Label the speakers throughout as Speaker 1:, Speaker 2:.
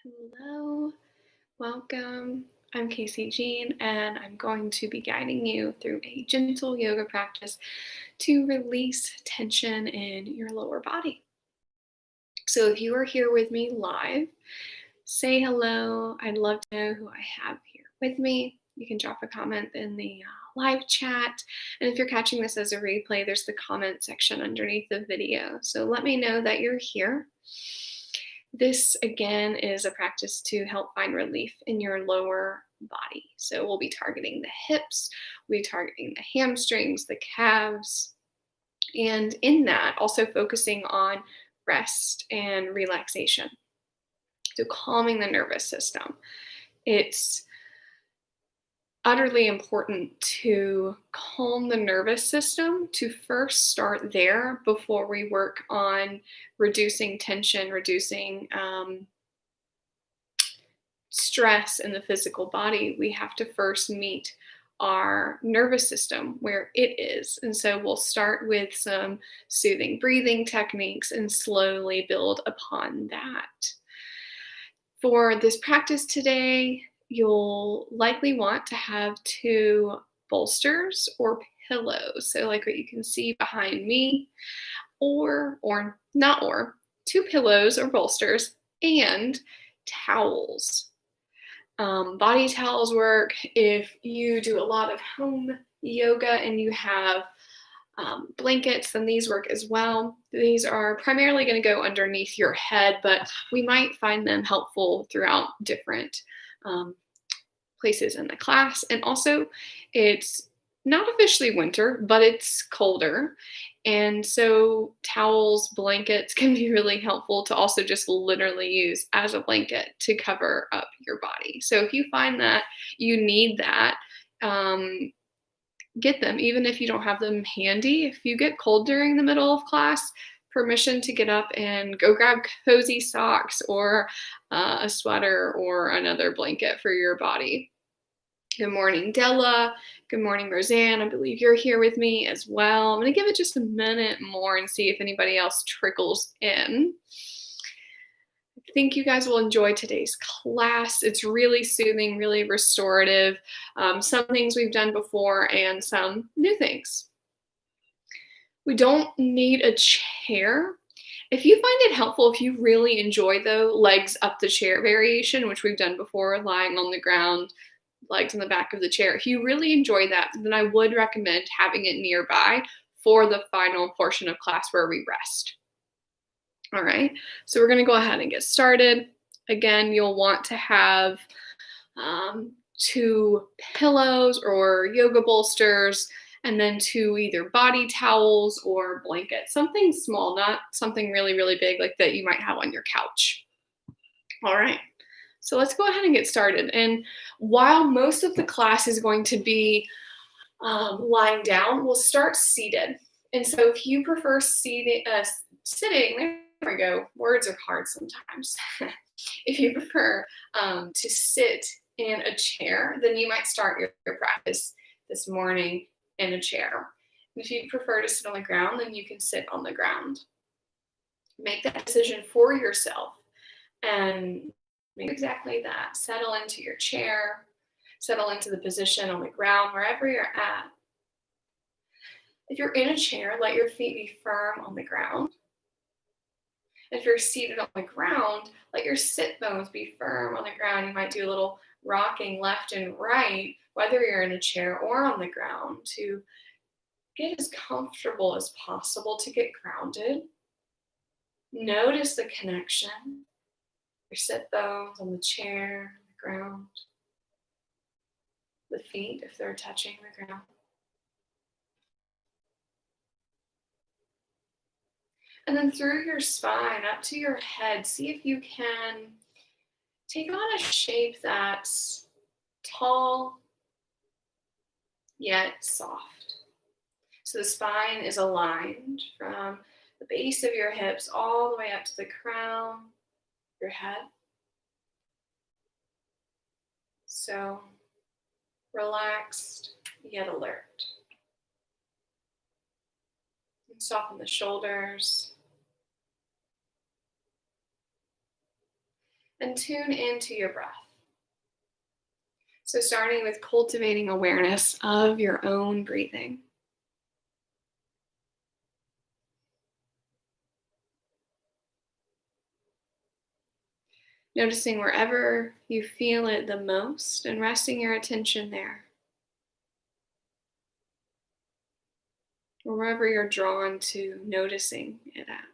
Speaker 1: Hello, welcome. I'm Casey Jean, and I'm going to be guiding you through a gentle yoga practice to release tension in your lower body. So, if you are here with me live, say hello. I'd love to know who I have here with me. You can drop a comment in the live chat. And if you're catching this as a replay, there's the comment section underneath the video. So, let me know that you're here. This again is a practice to help find relief in your lower body. So we'll be targeting the hips, we'll be targeting the hamstrings, the calves, and in that, also focusing on rest and relaxation. So calming the nervous system. It's utterly important to calm the nervous system, to first start there before we work on reducing tension, reducing stress in the physical body. We have to first meet our nervous system where it is. And so we'll start with some soothing breathing techniques and slowly build upon that. For this practice today, you'll likely want to have two bolsters or pillows. So like what you can see behind me, or not or, two pillows or bolsters and towels. Body towels work if you do a lot of home yoga and you have blankets, then these work as well. These are primarily going to go underneath your head, but we might find them helpful throughout different places in the class. And also, it's not officially winter, but it's colder. And so towels, blankets can be really helpful to also just literally use as a blanket to cover up your body. So if you find that you need that, get them, even if you don't have them handy. If you get cold during the middle of class, permission to get up and go grab cozy socks or a sweater or another blanket for your body. Good morning, Della. Good morning, Roseanne. I believe you're here with me as well. I'm going to give it just a minute more and see if anybody else trickles in. I think you guys will enjoy today's class. It's really soothing, really restorative. Some things we've done before and some new things. We don't need a chair. If you find it helpful, if you really enjoy the legs up the chair variation, which we've done before, lying on the ground, legs in the back of the chair, if you really enjoy that, then I would recommend having it nearby for the final portion of class where we rest. All right, so we're going to go ahead and get started. Again, you'll want to have two pillows or yoga bolsters, and then two either body towels or blankets, something small, not something really, really big like that you might have on your couch. All right, so let's go ahead and get started. And while most of the class is going to be lying down, we'll start seated. And so if you prefer sitting, there we go, words are hard sometimes. If you prefer to sit in a chair, then you might start your practice this morning in a chair. If you prefer to sit on the ground, then you can sit on the ground. Make that decision for yourself and make exactly that. Settle into your chair, settle into the position on the ground, wherever you're at. If you're in a chair, let your feet be firm on the ground. If you're seated on the ground, let your sit bones be firm on the ground. You might do a little rocking left and right, whether you're in a chair or on the ground, to get as comfortable as possible, to get grounded. Notice the connection. Your sit bones on the chair, the ground, the feet if they're touching the ground. And then through your spine up to your head, see if you can take on a shape that's tall yet soft. So the spine is aligned from the base of your hips all the way up to the crown of your head. So relaxed yet alert. And soften the shoulders. and tune into your breath. So, starting with cultivating awareness of your own breathing. Noticing wherever you feel it the most and resting your attention there, or wherever you're drawn to noticing it at.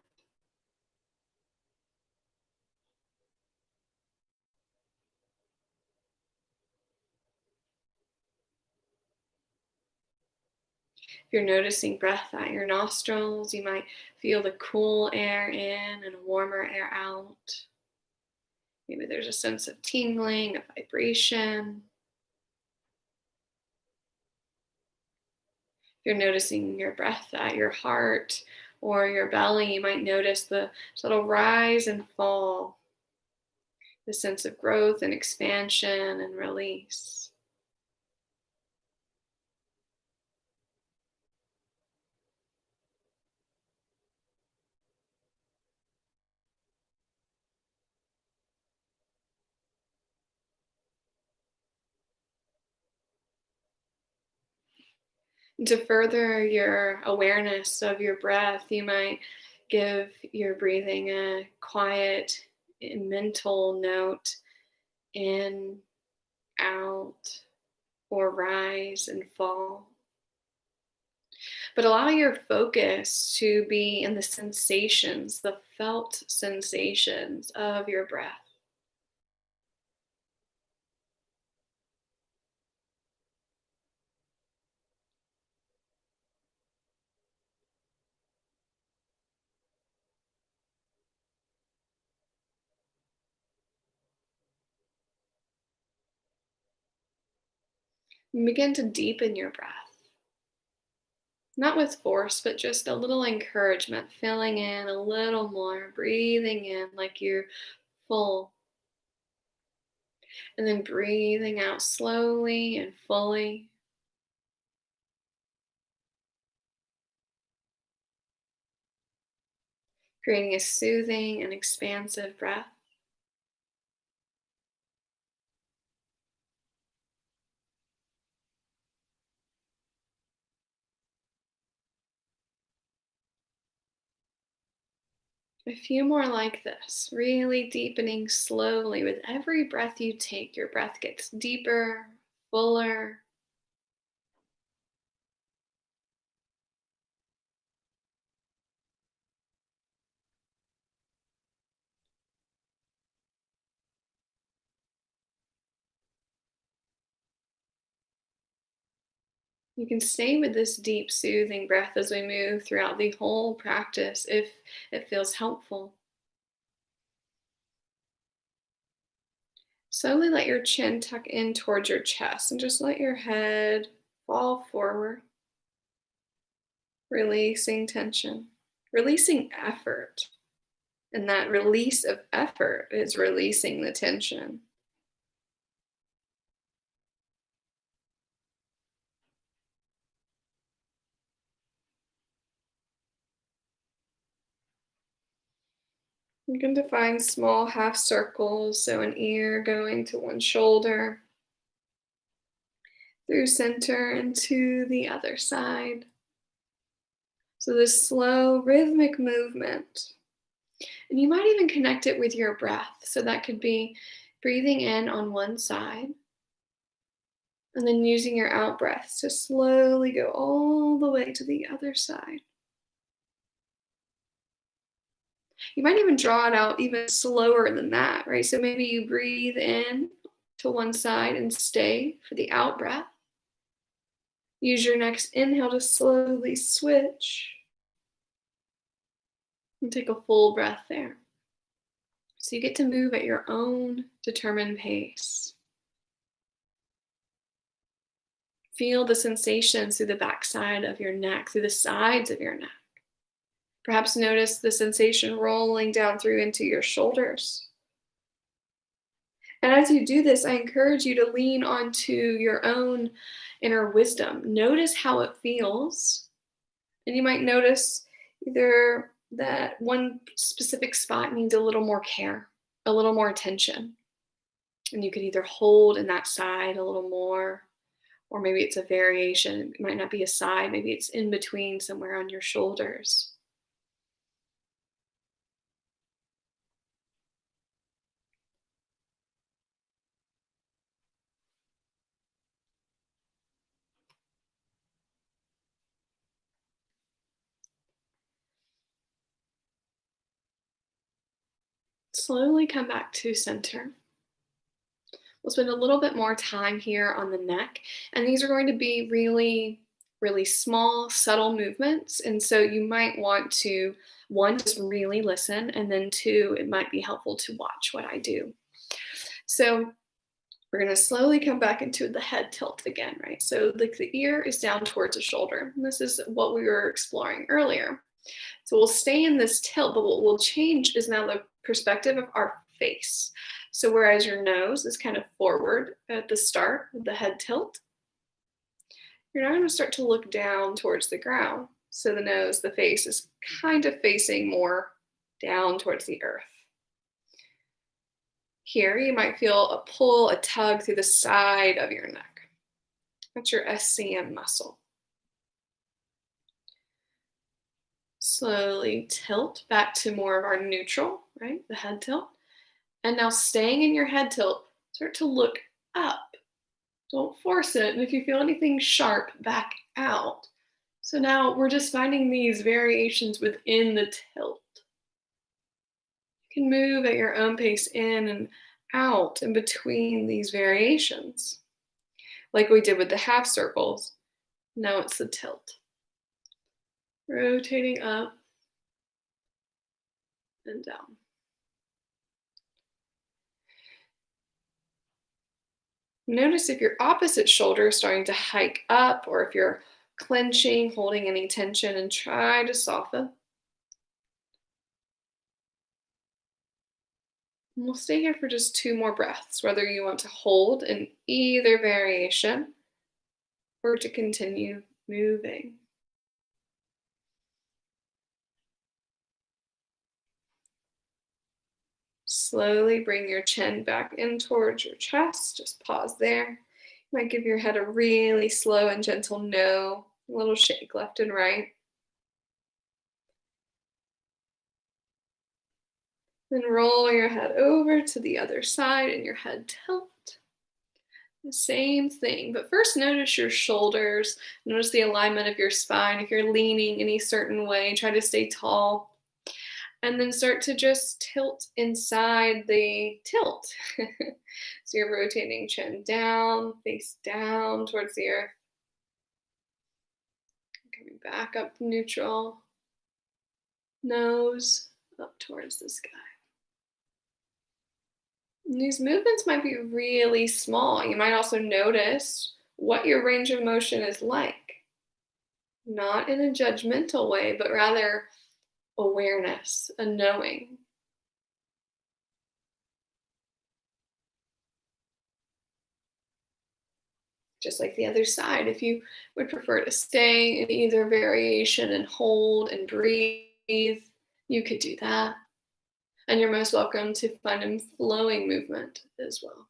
Speaker 1: If you're noticing breath at your nostrils, you might feel the cool air in and warmer air out. Maybe there's a sense of tingling, a vibration. If you're noticing your breath at your heart or your belly, you might notice the subtle rise and fall, the sense of growth and expansion and release. And to further your awareness of your breath, you might give your breathing a quiet mental note: in, out, or rise and fall. But allow your focus to be in the sensations, the felt sensations of your breath. And begin to deepen your breath. Not with force, but just a little encouragement, filling in a little more, breathing in like you're full, and then breathing out slowly and fully. Creating a soothing and expansive breath. A few more like this, really deepening slowly with every breath you take. Your breath gets deeper, fuller. You can stay with this deep, soothing breath as we move throughout the whole practice if it feels helpful. Slowly let your chin tuck in towards your chest and just let your head fall forward, releasing tension, releasing effort. And that release of effort is releasing the tension. You can define small half circles, so an ear going to one shoulder, through center and to the other side. So this slow rhythmic movement. And you might even connect it with your breath. So that could be breathing in on one side and then using your out breaths to slowly go all the way to the other side. You might even draw it out even slower than that, right? So maybe you breathe in to one side and stay for the out breath. Use your next inhale to slowly switch and take a full breath there. So you get to move at your own determined pace. Feel the sensations through the backside of your neck, through the sides of your neck. Perhaps notice the sensation rolling down through into your shoulders. And as you do this, I encourage you to lean onto your own inner wisdom. Notice how it feels. And you might notice either that one specific spot needs a little more care. a little more tension. And you could either hold in that side a little more, or maybe it's a variation. It might not be a side, maybe it's in between somewhere on your shoulders. Slowly come back to center. We'll spend a little bit more time here on the neck, and these are going to be really, really small, subtle movements. And so you might want to, one, just really listen, and then two, it might be helpful to watch what I do. So we're going to slowly come back into the head tilt again, right? So the ear is down towards the shoulder. And this is what we were exploring earlier. So we'll stay in this tilt, but what will change is now the perspective of our face. So whereas your nose is kind of forward at the start of the head tilt, you're now going to start to look down towards the ground. So the nose, the face is kind of facing more down towards the earth. Here, you might feel a pull, a tug through the side of your neck. That's your SCM muscle. Slowly tilt back to more of our neutral, right? The head tilt. And now staying in your head tilt, start to look up. Don't force it. And if you feel anything sharp, back out. So now we're just finding these variations within the tilt. You can move at your own pace in and out in between these variations. Like we did with the half circles, now it's the tilt. Rotating up and down. Notice if your opposite shoulder is starting to hike up or if you're clenching, holding any tension, and try to soften. And we'll stay here for just 2 more breaths, whether you want to hold in either variation or to continue moving. Slowly bring your chin back in towards your chest. Just pause there. You might give your head a really slow and gentle no, a little shake left and right. Then roll your head over to the other side and your head tilt. The same thing, but first notice your shoulders. Notice the alignment of your spine. If you're leaning any certain way, try to stay tall. And then start to just tilt inside the tilt. So you're rotating chin down, face down towards the earth. Coming back up to neutral. Nose up towards the sky. And these movements might be really small. You might also notice what your range of motion is like. Not in a judgmental way, but rather awareness, a knowing. Just like the other side, if you would prefer to stay in either variation and hold and breathe, you could do that. And you're most welcome to find a flowing movement as well.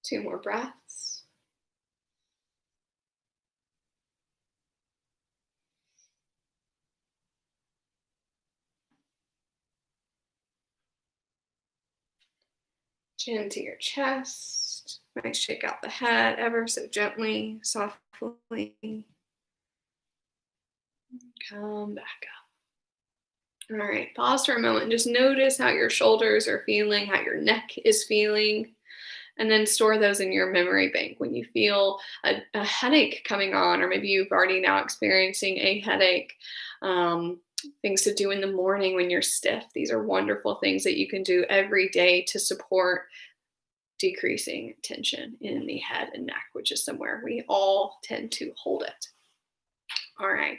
Speaker 1: 2 more breaths. Chin to your chest. Might shake out the head ever so gently, softly. Come back up. All right, pause for a moment. Just notice how your shoulders are feeling, how your neck is feeling, and then store those in your memory bank. When you feel a headache coming on, or maybe you've already now experiencing a headache, things to do in the morning when you're stiff. These are wonderful things that you can do every day to support decreasing tension in the head and neck, which is somewhere we all tend to hold it. All right.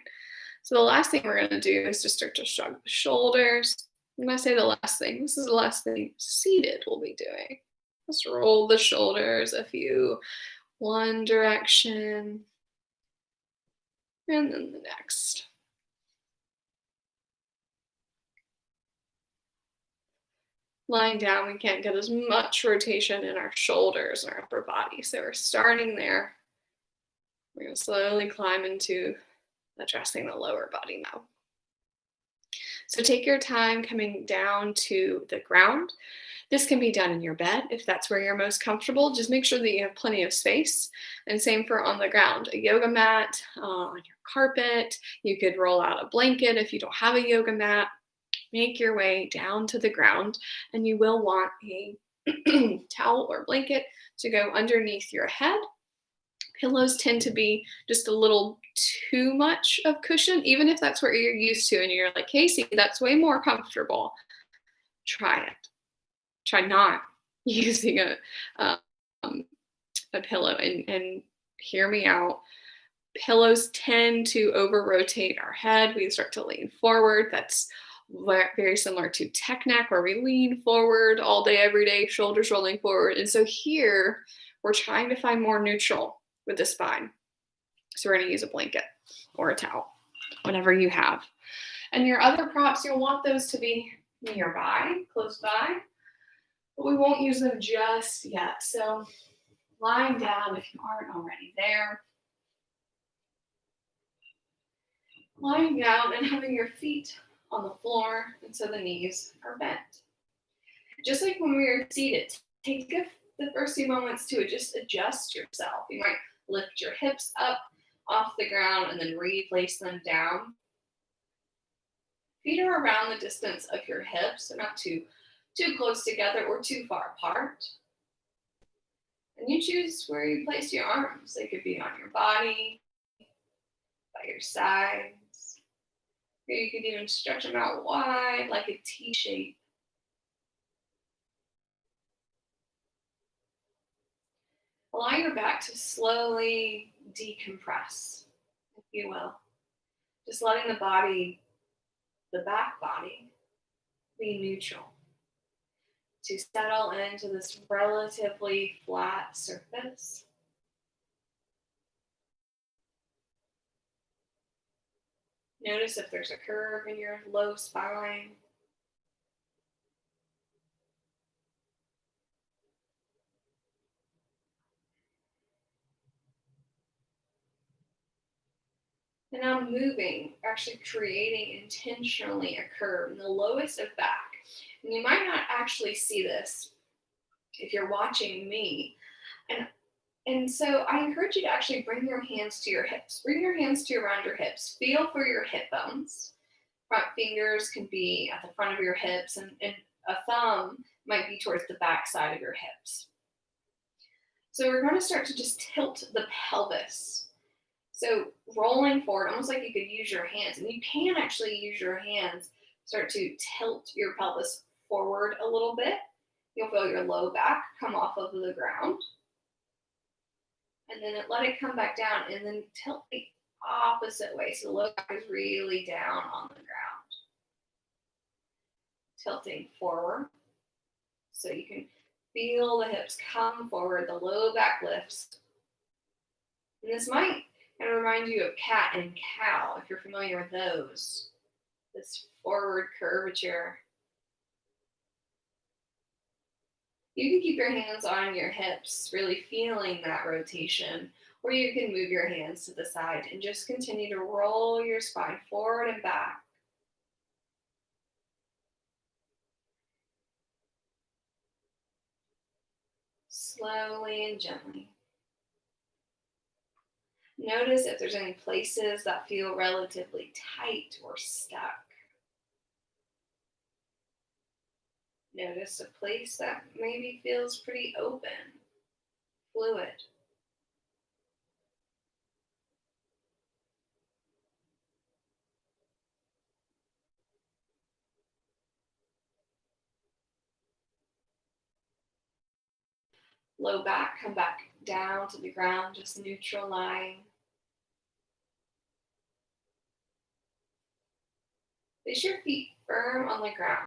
Speaker 1: So the last thing we're going to do is just start to shrug the shoulders. When I say the last thing, this is the last thing seated we'll be doing. Just roll the shoulders a few, one direction And then the next. Lying down, we can't get as much rotation in our shoulders and our upper body. So we're starting there. We're going to slowly climb into addressing the lower body now. So take your time coming down to the ground. This can be done in your bed if that's where you're most comfortable. Just make sure that you have plenty of space. And same for on the ground, a yoga mat on your carpet. You could roll out a blanket if you don't have a yoga mat. Make your way down to the ground, and you will want a towel or blanket to go underneath your head. Pillows tend to be just a little too much of cushion, even if that's what you're used to and you're like, Casey, that's way more comfortable. Try it. Try not using um, a pillow, and hear me out. Pillows tend to over rotate our head. We start to lean forward. That's very similar to tech neck, where we lean forward all day, every day, shoulders rolling forward. And so here we're trying to find more neutral with the spine. So we're going to use a blanket or a towel, whatever you have. And your other props, you'll want those to be nearby, close by, but we won't use them just yet. So lying down, if you aren't already there, lying down and having your feet on the floor, and so the knees are bent. Just like when we were seated, take the first few moments to just adjust yourself. You might lift your hips up off the ground and then replace them down. Feet are around the distance of your hips, so not too close together or too far apart. And you choose where you place your arms. They could be on your body, by your sides. Or you could even stretch them out wide like a T shape. Allow your back to slowly decompress, if you will. Just letting the back body, be neutral, to settle into this relatively flat surface. Notice if there's a curve in your low spine. And now moving, actually creating intentionally a curve in the lowest of back. And you might not actually see this if you're watching me. And so I encourage you to actually bring your hands to your hips. Bring your hands to around your hips. Feel for your hip bones. Front fingers can be at the front of your hips, and a thumb might be towards the back side of your hips. So we're going to start to just tilt the pelvis. So rolling forward, almost like you could use your hands, and you can actually use your hands, start to tilt your pelvis forward a little bit. You'll feel your low back come off of the ground. And then let it come back down, and then tilt the opposite way. So the low back is really down on the ground. Tilting forward. So you can feel the hips come forward, the low back lifts. And this might kind of remind you of cat and cow, if you're familiar with those. This forward curvature. You can keep your hands on your hips, really feeling that rotation, or you can move your hands to the side and just continue to roll your spine forward and back. Slowly and gently. Notice if there's any places that feel relatively tight or stuck. Notice a place that maybe feels pretty open, fluid. Low back, come back down to the ground, just neutral lying. Place your feet firm on the ground.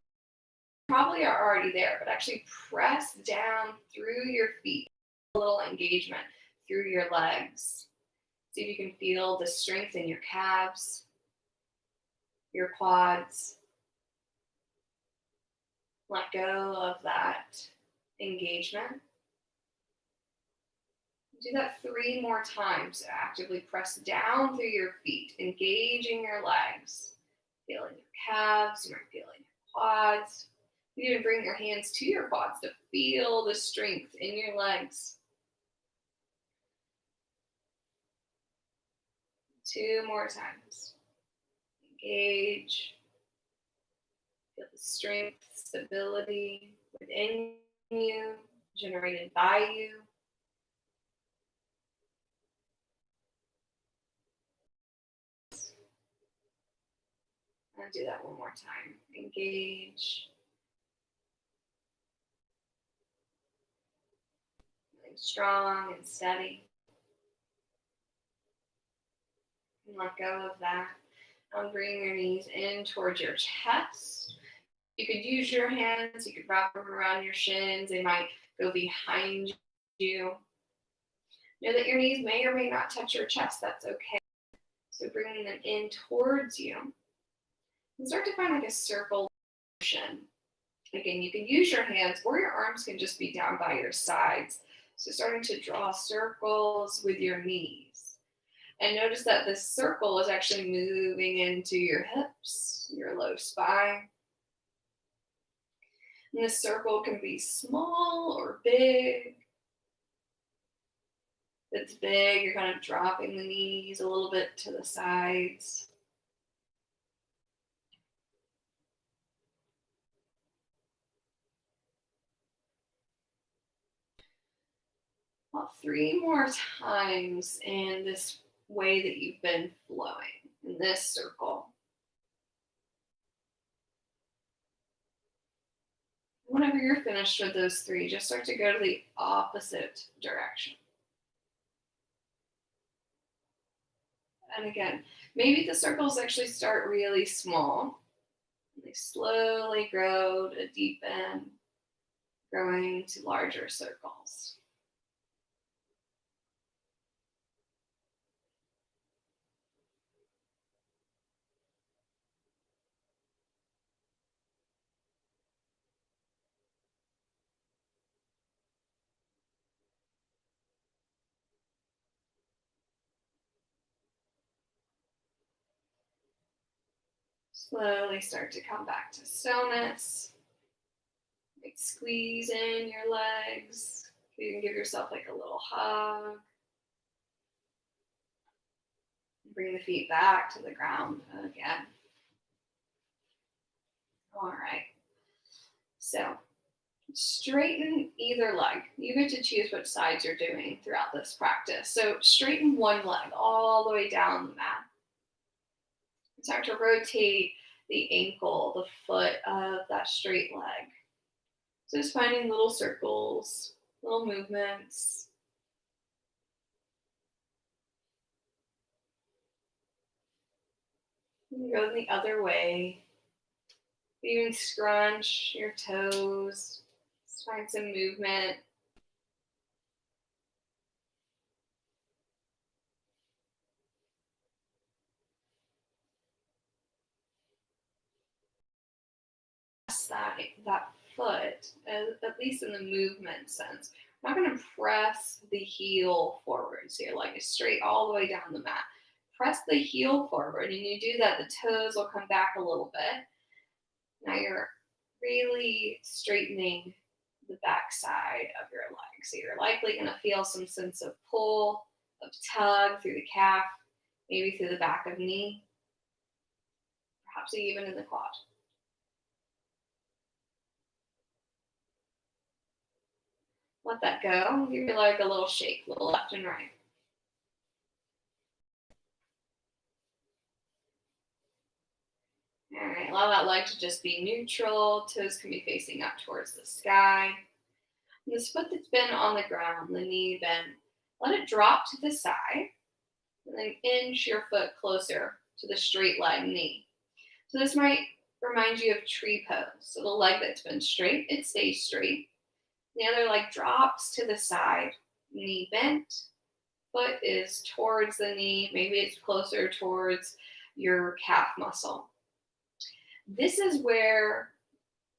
Speaker 1: Probably are already there, but actually press down through your feet. A little engagement through your legs. See if you can feel the strength in your calves, your quads. Let go of that engagement. Do that 3 more times. Actively press down through your feet, engaging your legs, feeling your calves, you might feel your quads. You even bring your hands to your quads to feel the strength in your legs. 2 more times. Engage. Feel the strength, stability within you, generated by you. And do that 1 more time. Engage. Feeling strong and steady. And let go of that. And bring your knees in towards your chest. You could use your hands, you could wrap them around your shins, they might go behind you. Know that your knees may or may not touch your chest, that's okay. So bringing them in towards you. And start to find like a circle motion. Again, you can use your hands or your arms can just be down by your sides. So starting to draw circles with your knees. And notice that this circle is actually moving into your hips, your low spine. And this circle can be small or big. If it's big, you're kind of dropping the knees a little bit to the sides. About 3 more times in this way that you've been flowing, in this circle. Whenever you're finished with those 3, just start to go to the opposite direction. And again, maybe the circles actually start really small. And they slowly grow to deepen, growing to larger circles. Slowly start to come back to stillness. Like squeeze in your legs. You can give yourself like a little hug. Bring the feet back to the ground again. All right. So straighten either leg. You get to choose which sides you're doing throughout this practice. So straighten one leg all the way down the mat. Start to rotate the ankle, the foot of that straight leg. So just finding little circles, little movements. You can go the other way. Even scrunch your toes. Just find some movement. That foot, at least in the movement sense. I'm not going to press the heel forward. So your leg is straight all the way down the mat. Press the heel forward, and you do that, the toes will come back a little bit. Now you're really straightening the back side of your leg. So you're likely going to feel some sense of pull, of tug through the calf, maybe through the back of knee, perhaps even in the quad. Let that go. Give your leg a little shake, a little left and right. All right, allow that leg to just be neutral. Toes can be facing up towards the sky. And this foot that's been on the ground, the knee bend, let it drop to the side. And then inch your foot closer to the straight leg knee. So this might remind you of tree pose. So the leg that's been straight, it stays straight. The other leg drops to the side, knee bent. foot is towards the knee, maybe it's closer towards your calf muscle. This is where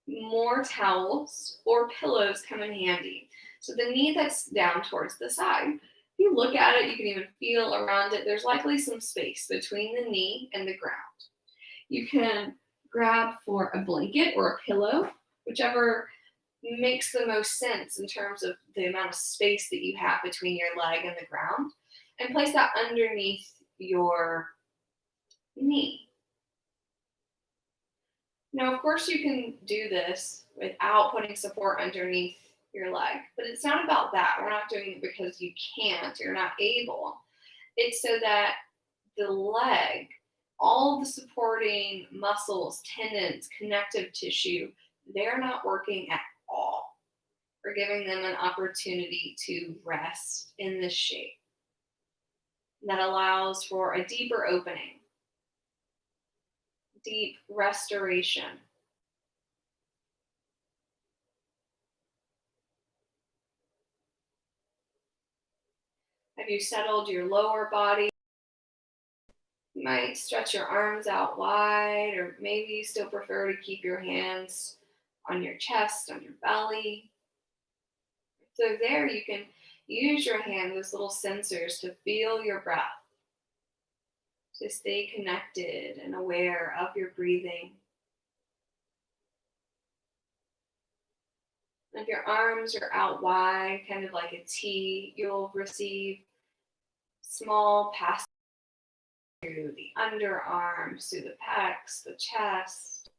Speaker 1: more towels or pillows come in handy. So the knee that's down towards the side, if you look at it, you can even feel around it. There's likely some space between the knee and the ground. You can grab for a blanket or a pillow, whichever makes the most sense in terms of the amount of space that you have between your leg and the ground, and place that underneath your knee. Now, of course, you can do this without putting support underneath your leg, but it's not about that. We're not doing it because you can't, you're not able. It's so that the leg, all the supporting muscles, tendons, connective tissue, they're not working at all. We're giving them an opportunity to rest in this shape that allows for a deeper opening, deep restoration. Have you settled your lower body? You might stretch your arms out wide, or maybe you still prefer to keep your hands on your chest, on your belly. So, there you can use your hand, those little sensors, to feel your breath, to stay connected and aware of your breathing. If your arms are out wide, kind of like a T, you'll receive small passes through the underarms, through the pecs, the chest.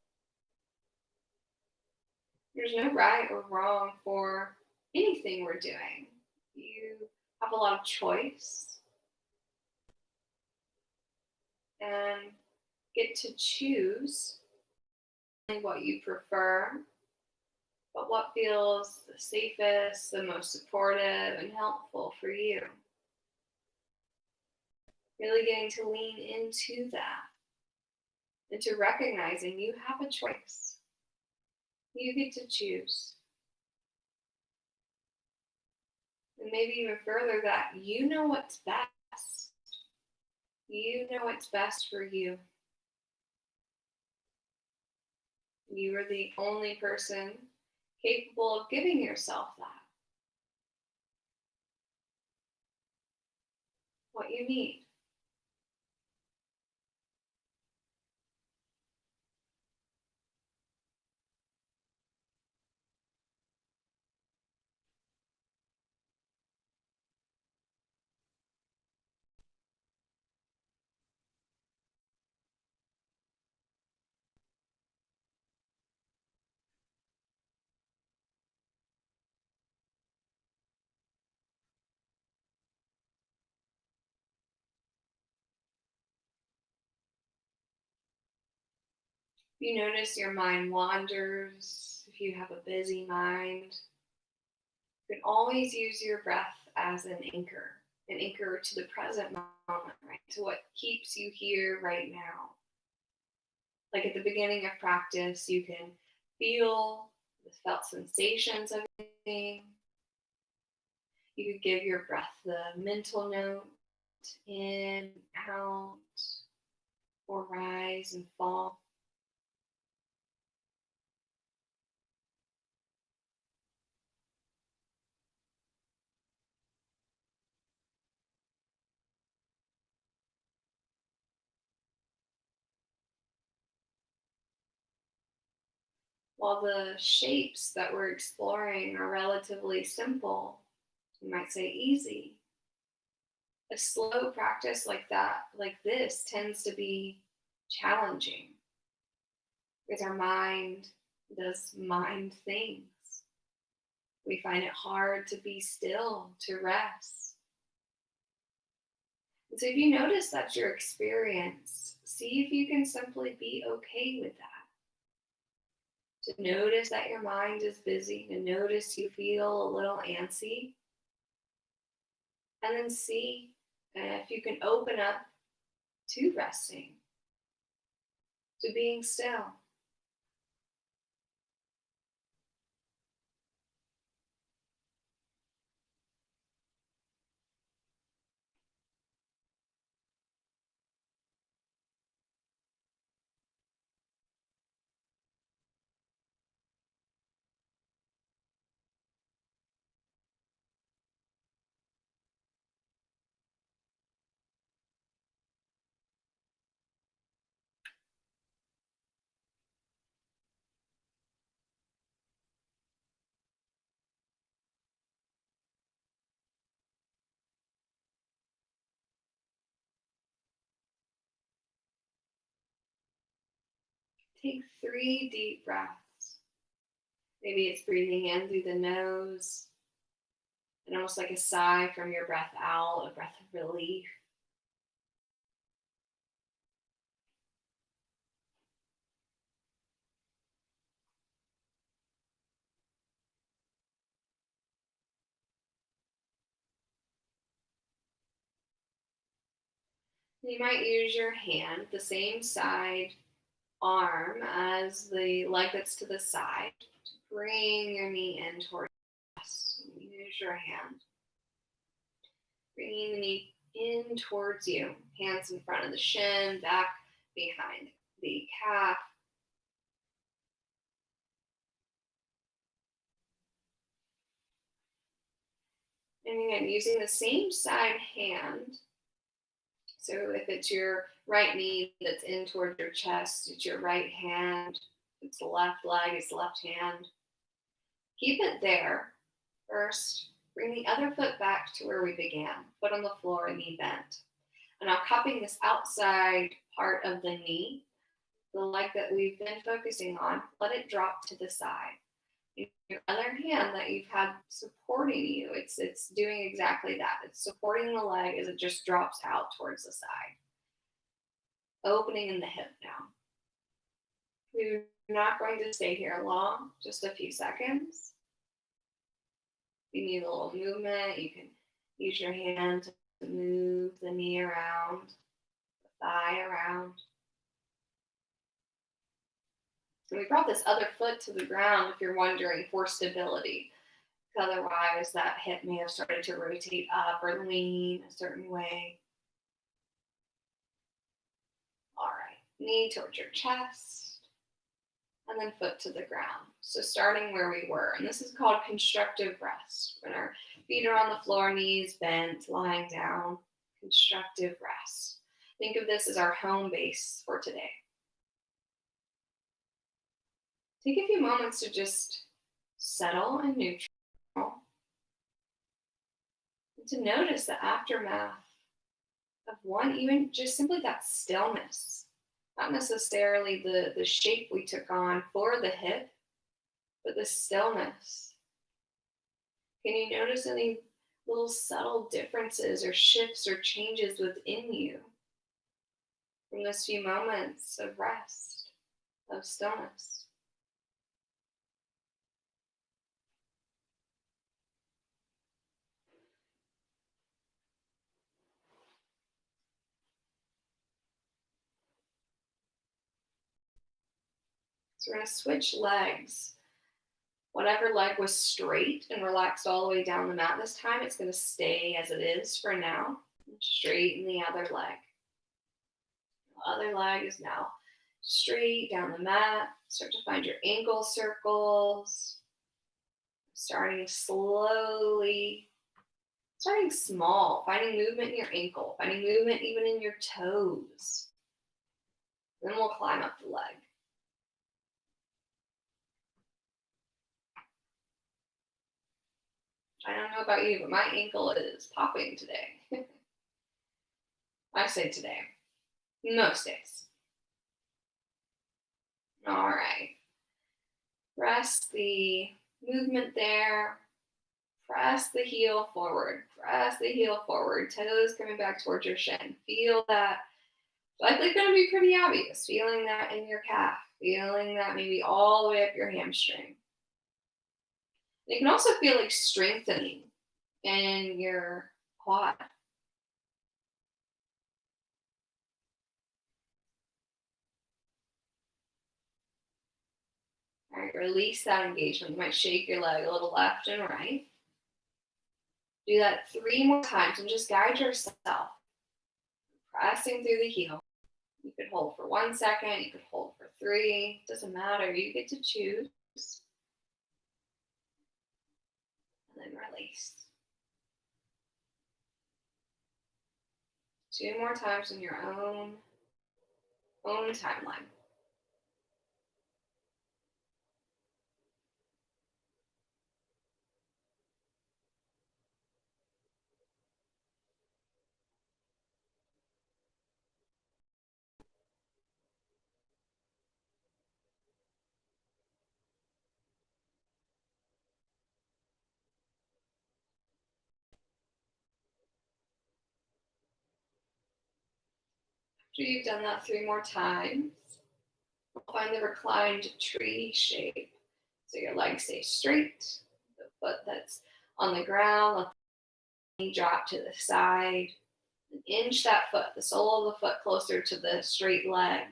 Speaker 1: There's no right or wrong for anything we're doing. You have a lot of choice and get to choose what you prefer, but what feels the safest, the most supportive, and helpful for you. Really getting to lean into that, into recognizing you have a choice. You get to choose. And maybe even further, that you know what's best. You know what's best for you. You are the only person capable of giving yourself that. What you need. If you notice your mind wanders, if you have a busy mind, you can always use your breath as an anchor to the present moment, right? To what keeps you here right now. Like at the beginning of practice, you can feel the felt sensations of anything. You could give your breath the mental note, in, out, or rise and fall. While the shapes that we're exploring are relatively simple, you might say easy, a slow practice like that, like this, tends to be challenging because our mind does mind things. We find it hard to be still, to rest. And so if you notice that's your experience, see if you can simply be okay with that. To notice that your mind is busy, to notice you feel a little antsy, and then see if you can open up to resting, to being still. Take 3 deep breaths. Maybe it's breathing in through the nose and almost like a sigh from your breath out, a breath of relief. You might use your hand, the same side arm as the leg that's to the side, to bring your knee in towards your chest. Use your hand, bringing the knee in towards you. Hands in front of the shin, back behind the calf. And again, using the same side hand. So if it's your right knee that's in towards your chest, it's your right hand. If it's the left leg, it's the left hand. Keep it there first. Bring the other foot back to where we began. Foot on the floor, knee bent. And now cupping this outside part of the knee, the leg that we've been focusing on, let it drop to the side. Your other hand that you've had supporting you, it's doing exactly that. It's supporting the leg as it just drops out towards the side. Opening in the hip now. We're not going to stay here long, just a few seconds. If you need a little movement, you can use your hand to move the knee around, the thigh around. And we brought this other foot to the ground if you're wondering for stability. Otherwise, that hip may have started to rotate up or lean a certain way. All right, knee towards your chest, and then foot to the ground. So starting where we were, and this is called constructive rest. When our feet are on the floor, knees bent, lying down, constructive rest. Think of this as our home base for today. Take a few moments to just settle and neutral, and to notice the aftermath of one, even just simply that stillness. Not necessarily the shape we took on for the hip, but the stillness. Can you notice any little subtle differences or shifts or changes within you from those few moments of rest, of stillness? So we're going to switch legs. Whatever leg was straight and relaxed all the way down the mat this time, it's going to stay as it is for now. Straighten the other leg. The other leg is now straight down the mat. Start to find your ankle circles. Starting slowly, starting small, finding movement in your ankle, finding movement even in your toes. Then we'll climb up the leg. I don't know about you, but my ankle is popping today. I say today, most days. All right. Rest the movement there. Press the heel forward. Press the heel forward. Toes coming back towards your shin. Feel that. Likely going to be pretty obvious. Feeling that in your calf. Feeling that maybe all the way up your hamstring. You can also feel like strengthening in your quad. All right, release that engagement. You might shake your leg a little left and right. Do that 3 more times and just guide yourself. Pressing through the heel. You could hold for 1 second. You could hold for 3. Doesn't matter. You get to choose. And then release. 2 more times in your own timeline. After you've done that 3 more times, find the reclined tree shape. So your legs stay straight, the foot that's on the ground, let the knee drop to the side. And inch that foot, the sole of the foot, closer to the straight leg.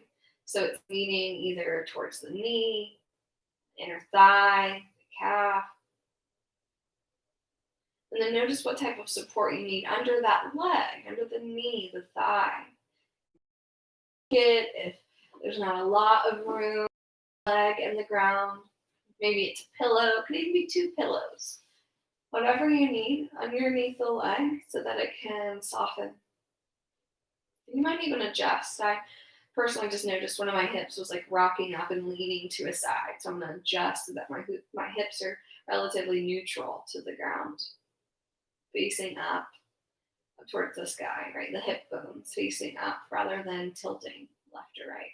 Speaker 1: So it's leaning either towards the knee, inner thigh, the calf. And then notice what type of support you need under that leg, under the knee, the thigh. If there's not a lot of room, leg and the ground, maybe it's a pillow, it could even be 2 pillows. Whatever you need underneath the leg so that it can soften. You might even adjust. I personally just noticed one of my hips was like rocking up and leaning to a side. So I'm going to adjust so that my hips are relatively neutral to the ground, facing up towards the sky, right? The hip bones facing up rather than tilting left or right.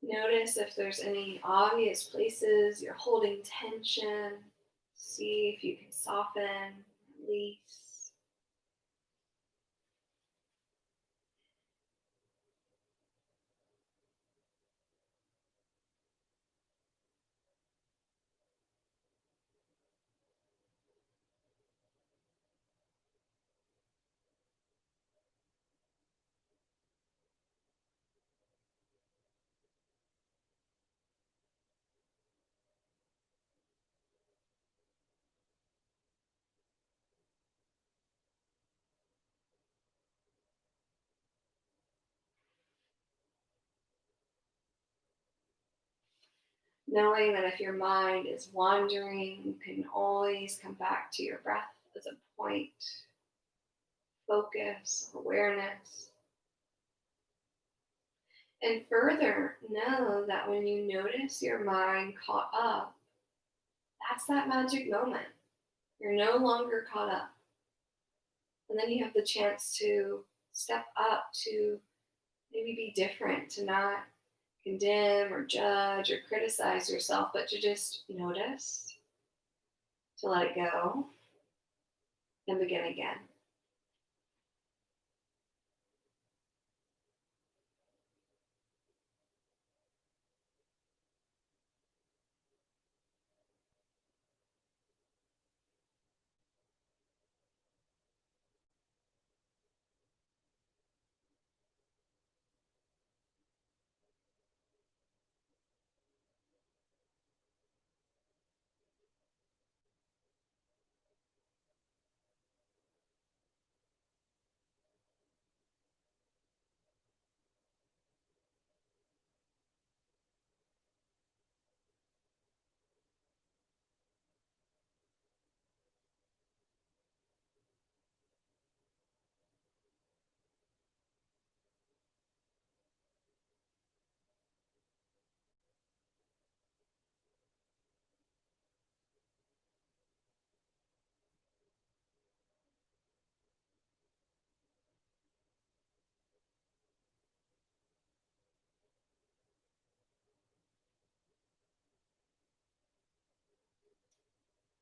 Speaker 1: Notice if there's any obvious places you're holding tension. See if you can soften, release. Knowing that if your mind is wandering, you can always come back to your breath as a point, focus, awareness. And further, know that when you notice your mind caught up, that's that magic moment. You're no longer caught up. And then you have the chance to step up, to maybe be different, to not condemn or judge or criticize yourself, but to just notice, to let it go, and begin again.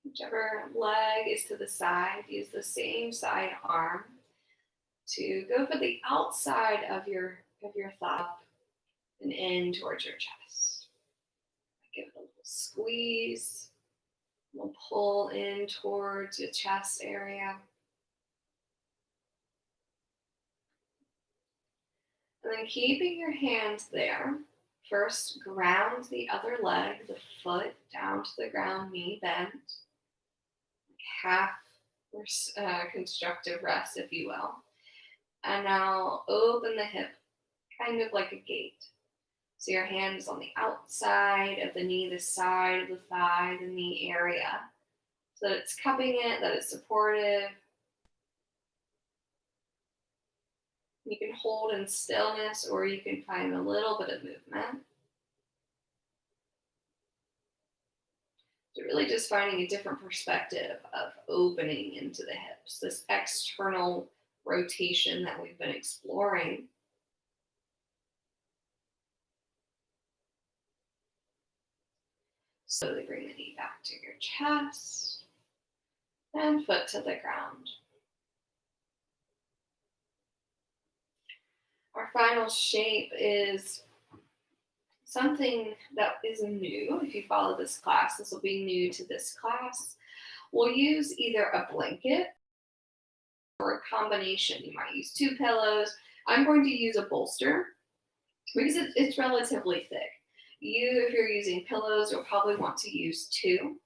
Speaker 1: Whichever leg is to the side, use the same side arm to go for the outside of your thigh and in towards your chest. Give it a little squeeze. We'll pull in towards your chest area. And then keeping your hands there, first ground the other leg, the foot down to the ground, knee bent, half or constructive rest, if you will. And now open the hip, kind of like a gate. So your hand is on the outside of the knee, the side of the thigh, the knee area. so that it's cupping it, that it's supportive. You can hold in stillness or you can find a little bit of movement. So really just finding a different perspective of opening into the hips, this external rotation that we've been exploring. Slowly bring the knee back to your chest and foot to the ground. Our final shape is something that is new. If you follow this class, this will be new to this class. We'll use either a blanket or a combination. You might use two pillows. I'm going to use a bolster because it's relatively thick. If you're using pillows, you'll probably want to use two.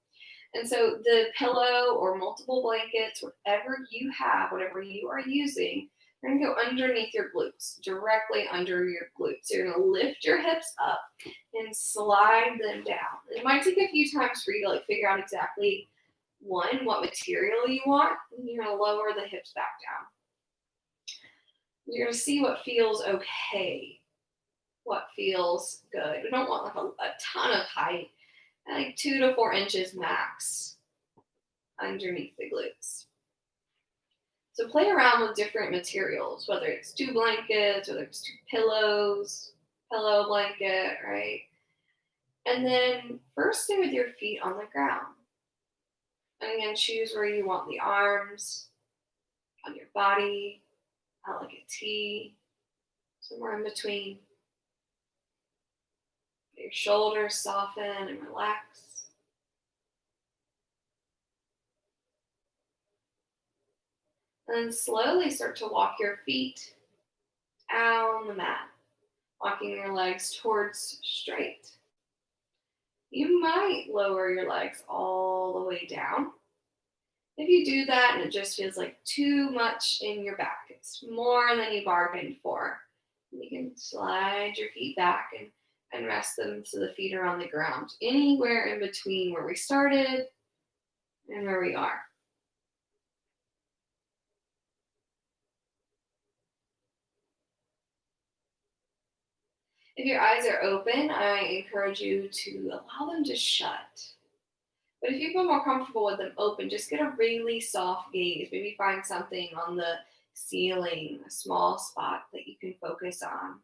Speaker 1: And so the pillow or multiple blankets, whatever you have, whatever you are using, you're going to go underneath your glutes, directly under your glutes. So you're going to lift your hips up and slide them down. It might take a few times for you to figure out exactly what material you want, and you're going to lower the hips back down. You're going to see what feels okay, what feels good. We don't want a ton of height, like 2 to 4 inches max underneath the glutes. So play around with different materials, whether it's 2 blankets, whether it's 2 pillows, pillow blanket, right? And then first stay with your feet on the ground. And again, choose where you want the arms on your body, out like a T, somewhere in between. Let your shoulders soften and relax. And then slowly start to walk your feet down the mat, walking your legs towards straight. You might lower your legs all the way down. If you do that and it just feels like too much in your back, it's more than you bargained for, you can slide your feet back and rest them so the feet are on the ground, anywhere in between where we started and where we are. If your eyes are open, I encourage you to allow them to shut. But if you feel more comfortable with them open, just get a really soft gaze. Maybe find something on the ceiling, a small spot that you can focus on.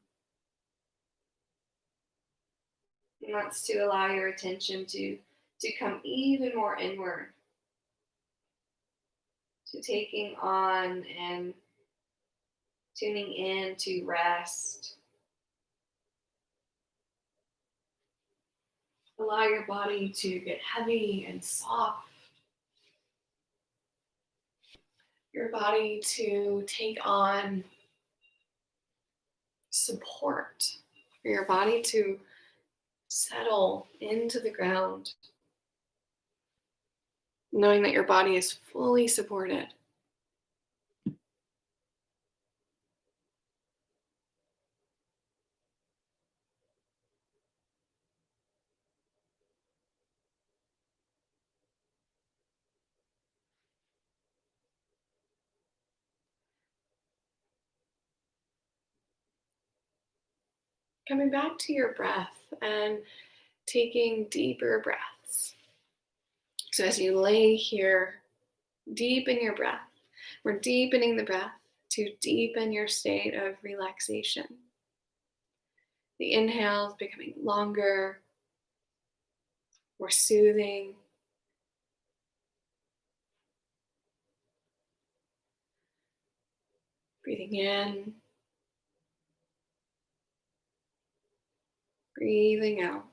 Speaker 1: And that's to allow your attention to come even more inward, to taking on and tuning in to rest. Allow your body to get heavy and soft. Your body to take on support. For your body to settle into the ground, knowing that your body is fully supported. Coming back to your breath and taking deeper breaths. So as you lay here, deepen your breath. We're deepening the breath to deepen your state of relaxation. The inhale is becoming longer, more soothing. Breathing in, breathing out.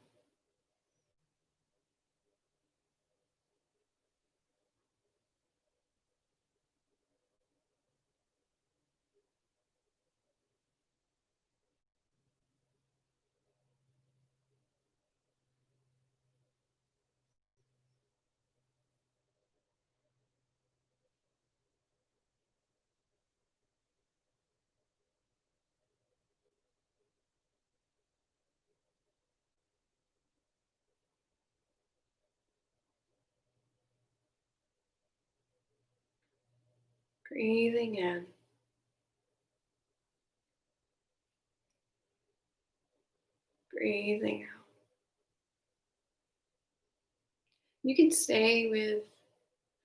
Speaker 1: Breathing in, breathing out. You can stay with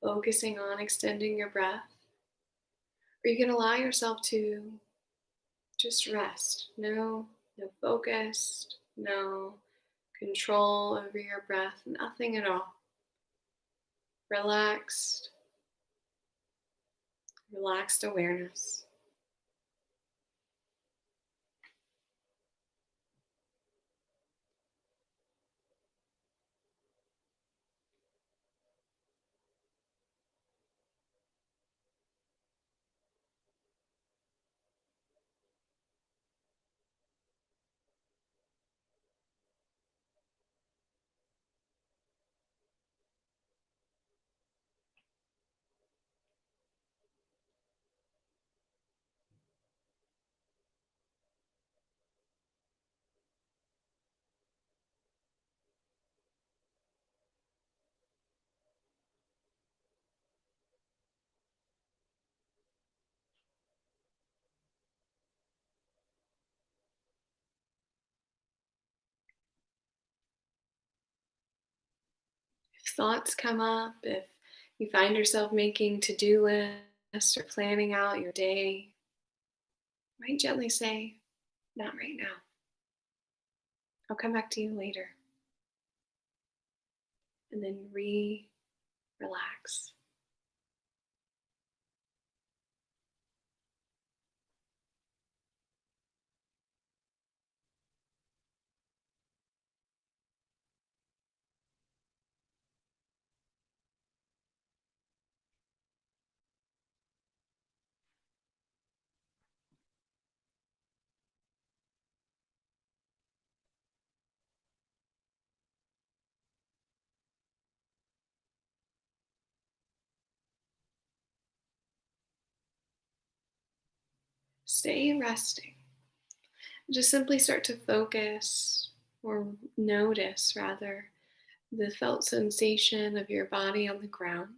Speaker 1: focusing on extending your breath, or you can allow yourself to just rest. No focus, no control over your breath, nothing at all. Relaxed, relaxed awareness. If thoughts come up, if you find yourself making to-do lists or planning out your day, you might gently say, not right now. I'll come back to you later. And then relax. Stay resting. Just simply start to focus or notice, rather, the felt sensation of your body on the ground,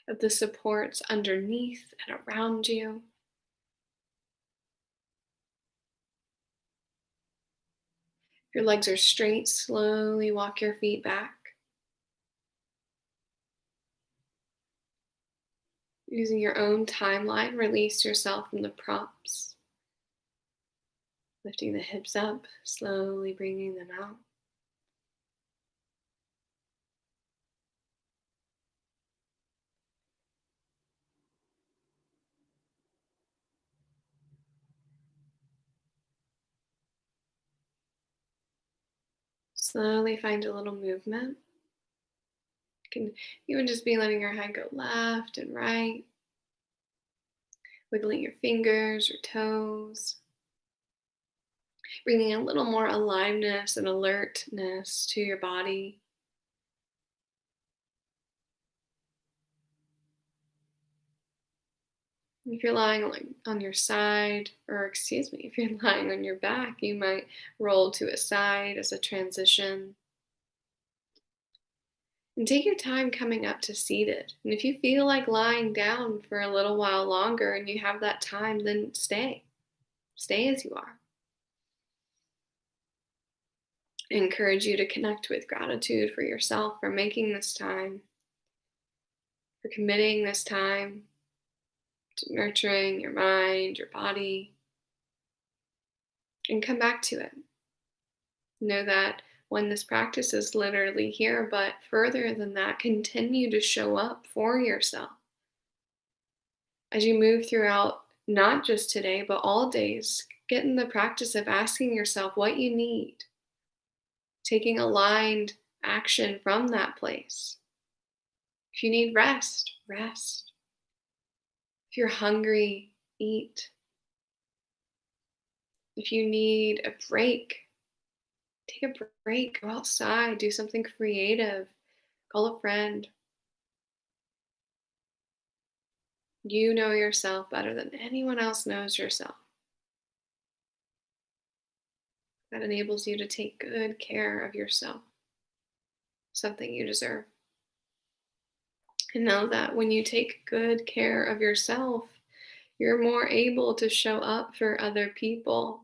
Speaker 1: of the supports underneath and around you. If your legs are straight, slowly walk your feet back. Using your own timeline, release yourself from the props. Lifting the hips up, slowly bringing them out. Slowly find a little movement. You can even just be letting your head go left and right, wiggling your fingers or toes, bringing a little more aliveness and alertness to your body. If you're lying on your side, or excuse me, if you're lying on your back, you might roll to a side as a transition. And take your time coming up to seated. And if you feel like lying down for a little while longer and you have that time, then stay. Stay as you are. I encourage you to connect with gratitude for yourself for making this time, for committing this time to nurturing your mind, your body, and come back to it. Know that when this practice is literally here, but further than that, continue to show up for yourself. As you move throughout, not just today, but all days, get in the practice of asking yourself what you need, taking aligned action from that place. If you need rest, rest. If you're hungry, eat. If you need a break, take a break, go outside, do something creative, call a friend. You know yourself better than anyone else knows yourself. That enables you to take good care of yourself, something you deserve. And know that when you take good care of yourself, you're more able to show up for other people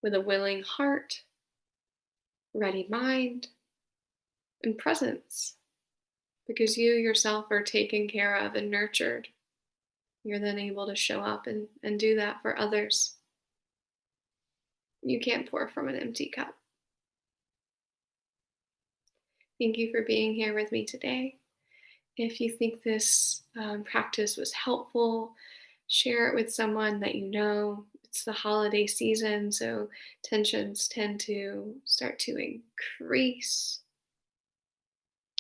Speaker 1: with a willing heart, ready mind, and presence. Because you yourself are taken care of and nurtured, you're then able to show up and do that for others. You can't pour from an empty cup. Thank you for being here with me today. If you think this practice was helpful, share it with someone that you know. It's the holiday season, so tensions tend to start to increase.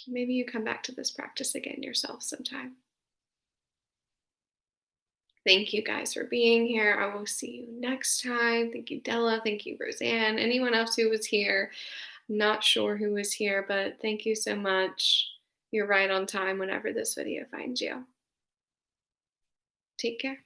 Speaker 1: Maybe you come back to this practice again yourself sometime. Thank you guys for being here. I will see you next time. Thank you, Della. Thank you, Roseanne. Anyone else who was here. Not sure who was here, but thank you so much. You're right on time whenever this video finds you. Take care.